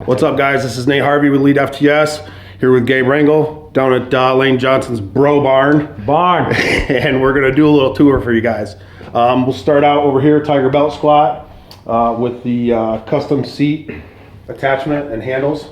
What's up, guys? This is Nate Harvey with elitefts, here with Gabe Rangel down at Lane Johnson's Bro Barn. And we're going to do a little tour for you guys. We'll start out over here, Tiger Belt Squat, with the custom seat attachment and handles.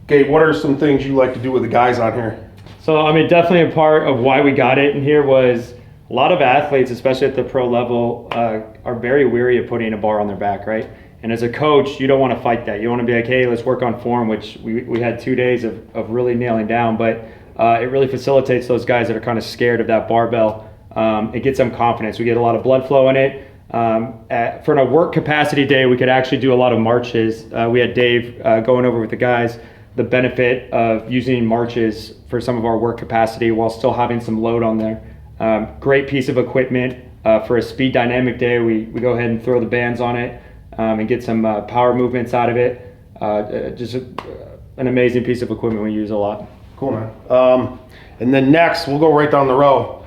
Gabe, what are some things you like to do with the guys on here? So, I mean, definitely a part of why we got it in here was a lot of athletes, especially at the pro level, are very weary of putting a bar on their back, right? And as a coach, you don't want to fight that. You want to be like, hey, let's work on form, which we had 2 days of really nailing down. But it really facilitates those guys that are kind of scared of that barbell. It gets them confidence. We get a lot of blood flow in it. For a work capacity day, we could actually do a lot of marches. We had Dave going over with the guys the benefit of using marches for some of our work capacity while still having some load on there. Great piece of equipment. For a speed dynamic day, we go ahead and throw the bands on it. And get some power movements out of it. Just an amazing piece of equipment we use a lot. Cool, man. And then next, we'll go right down the row.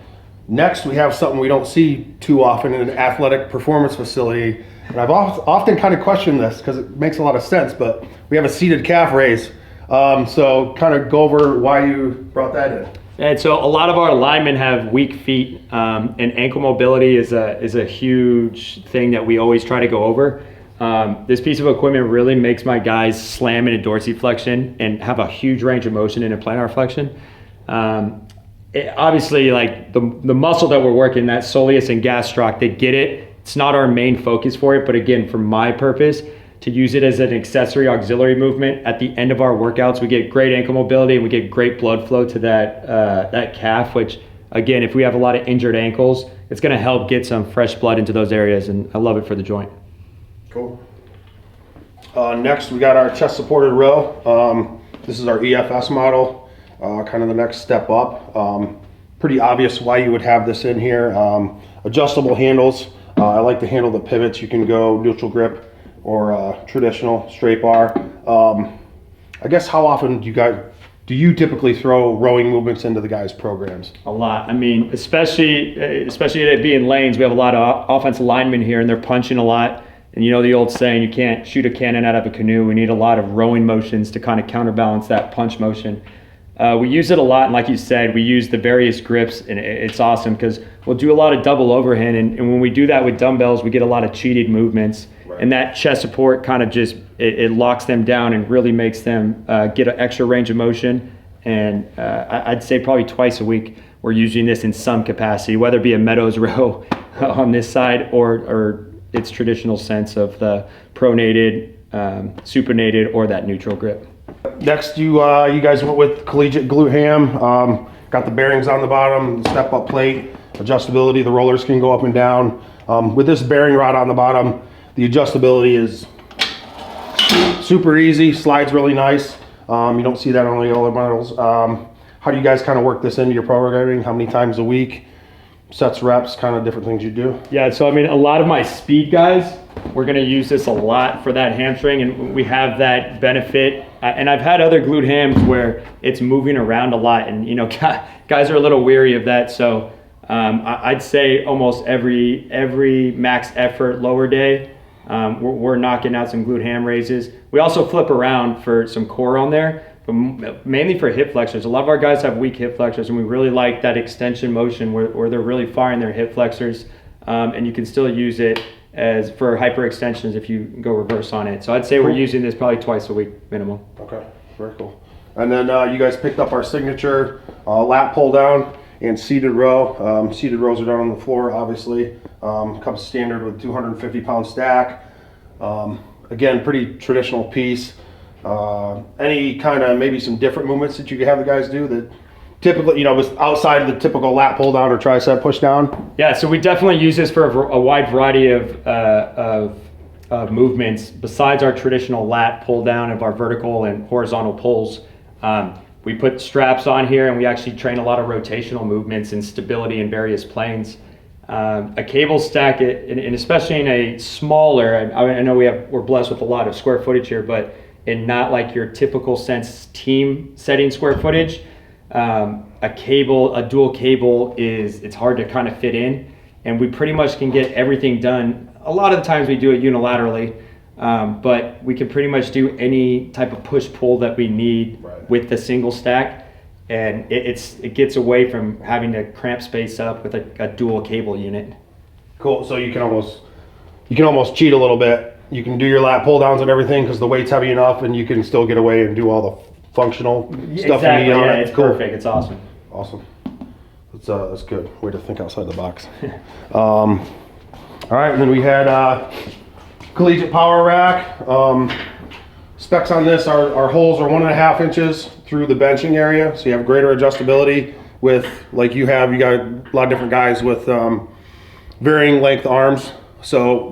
Next, we have something we don't see too often in an athletic performance facility. And I've often kind of questioned this because it makes a lot of sense, but we have a seated calf raise. So kind of go over why you brought that in. And so a lot of our linemen have weak feet, and ankle mobility is a huge thing that we always try to go over. This piece of equipment really makes my guys slam into dorsiflexion and have a huge range of motion in a plantar flexion. Obviously, like the muscle that we're working, that soleus and gastroc, they get it. It's not our main focus for it, but again, for my purpose, to use it as an accessory auxiliary movement at the end of our workouts, we get great ankle mobility and we get great blood flow to that calf, which again, if we have a lot of injured ankles, it's going to help get some fresh blood into those areas, and I love it for the joint. Cool. Next, we got our chest supported row. This is our EFS model, kind of the next step up. Pretty obvious why you would have this in here. Adjustable handles. I like to handle the pivots. You can go neutral grip or traditional straight bar. I guess how often do you typically throw rowing movements into the guys' programs? A lot. I mean, especially it being lanes, we have a lot of offensive linemen here, and they're punching a lot. And you know the old saying, you can't shoot a cannon out of a canoe. We need a lot of rowing motions to kind of counterbalance that punch motion. We use it a lot, and like you said, we use the various grips, and it's awesome because we'll do a lot of double overhand, and when we do that with dumbbells, we get a lot of cheated movements. Right. And that chest support kind of just, it locks them down and really makes them get an extra range of motion. And I'd say probably twice a week we're using this in some capacity, whether it be a Meadows row on this side or its traditional sense of the pronated, supinated, or that neutral grip. Next, you guys went with Collegiate glute ham. Got the bearings on the bottom, step up plate, adjustability. The rollers can go up and down. With this bearing rod on the bottom, the adjustability is super easy, slides really nice. You don't see that on the other models. How do you guys kind of work this into your programming? How many times a week? Sets, reps, kind of different things you do? Yeah, so I mean, a lot of my speed guys, we're going to use this a lot for that hamstring, and we have that benefit. And I've had other glute hams where it's moving around a lot, and you know, guys are a little weary of that. So I'd say almost every max effort lower day, we're knocking out some glute ham raises. We also flip around for some core on there, but mainly for hip flexors. A lot of our guys have weak hip flexors, and we really like that extension motion where they're really firing their hip flexors, and you can still use it as for hyperextensions if you go reverse on it. So I'd say we're using this probably twice a week minimum. Okay, very cool. And then you guys picked up our signature lat pull down and seated row. Seated rows are down on the floor, obviously. Comes standard with 250-pound stack. Again, pretty traditional piece. Any kind of maybe some different movements that you could have the guys do that typically, you know, was outside of the typical lat pull down or tricep push down? Yeah, so we definitely use this for a wide variety of movements besides our traditional lat pull down of our vertical and horizontal pulls. We put straps on here, and we actually train a lot of rotational movements and stability in various planes. A cable stack, and especially in a smaller, I know we're blessed with a lot of square footage here, but in not like your typical sense team setting square footage, a dual cable it's hard to kind of fit in, and we pretty much can get everything done. A lot of the times we do it unilaterally, but we can pretty much do any type of push-pull that we need Right. with the single stack. And it gets away from having to cramp space up with a dual cable unit. Cool. So you can almost cheat a little bit. You can do your lat pull downs and everything because the weight's heavy enough, and you can still get away and do all the functional stuff Exactly, you need on yeah, it. it's perfect. It's awesome. Awesome. That's good. Way to think outside the box. All right, and then we had Collegiate power rack. Specs on this, our holes are 1.5 inches through the benching area, so you have greater adjustability with, like you got a lot of different guys with varying length arms. So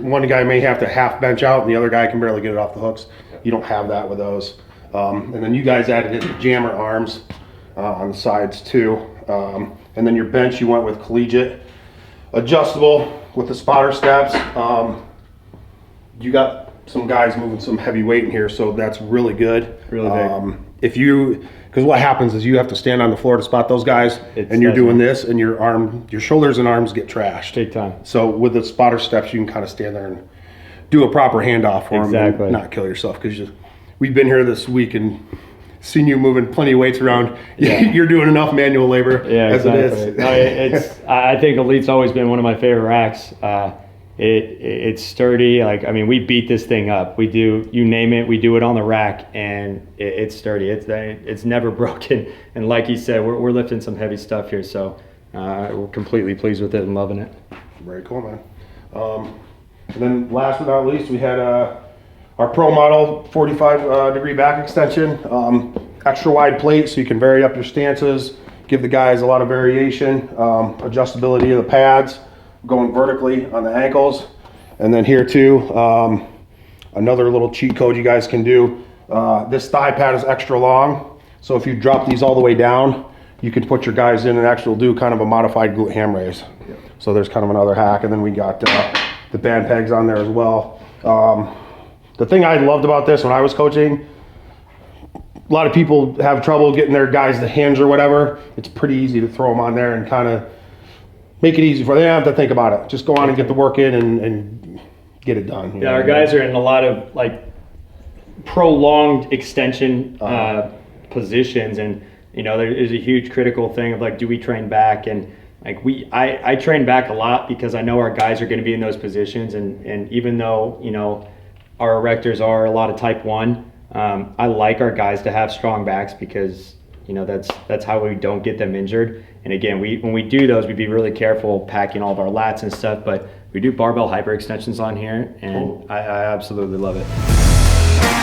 one guy may have to half bench out and the other guy can barely get it off the hooks. You don't have that with those. And then you guys added in the jammer arms on the sides too. And then your bench you went with Collegiate. Adjustable with the spotter steps. You got some guys moving some heavy weight in here, so that's really good. Really big. Because what happens is you have to stand on the floor to spot those guys, and you're doing this, and your shoulders and arms get trashed. Big time. So with the spotter steps, you can kind of stand there and do a proper handoff for them and not kill yourself. Because we've been here this week and seen you moving plenty of weights around. Yeah. You're doing enough manual labor as it is. No, I think Elite's always been one of my favorite racks. It's sturdy. We beat this thing up. We do, you name it, we do it on the rack, and it's sturdy. It's never broken. And like you said, we're lifting some heavy stuff here, so we're completely pleased with it and loving it. Very cool, man. And then last but not least, we had our Pro model 45 degree back extension, extra wide plate so you can vary up your stances, give the guys a lot of variation, adjustability of the pads, going vertically on the ankles. And then here too, another little cheat code you guys can do. This thigh pad is extra long, so if you drop these all the way down, you can put your guys in and actually do kind of a modified glute ham raise. Yep. So there's kind of another hack. And then we got the band pegs on there as well. The thing I loved about this when I was coaching, a lot of people have trouble getting their guys to hinge or whatever. It's pretty easy to throw them on there and kind of make it easy for them. They don't have to think about it. Just go on and get the work in and get it done. Yeah, our guys are in a lot of prolonged extension positions, and there's a huge critical thing of do we train back? And I train back a lot because I know our guys are going to be in those positions, and even though our erectors are a lot of type 1, I like our guys to have strong backs because that's how we don't get them injured. And again, when we do those, we be really careful packing all of our lats and stuff, but we do barbell hyper extensions on here, and I absolutely love it.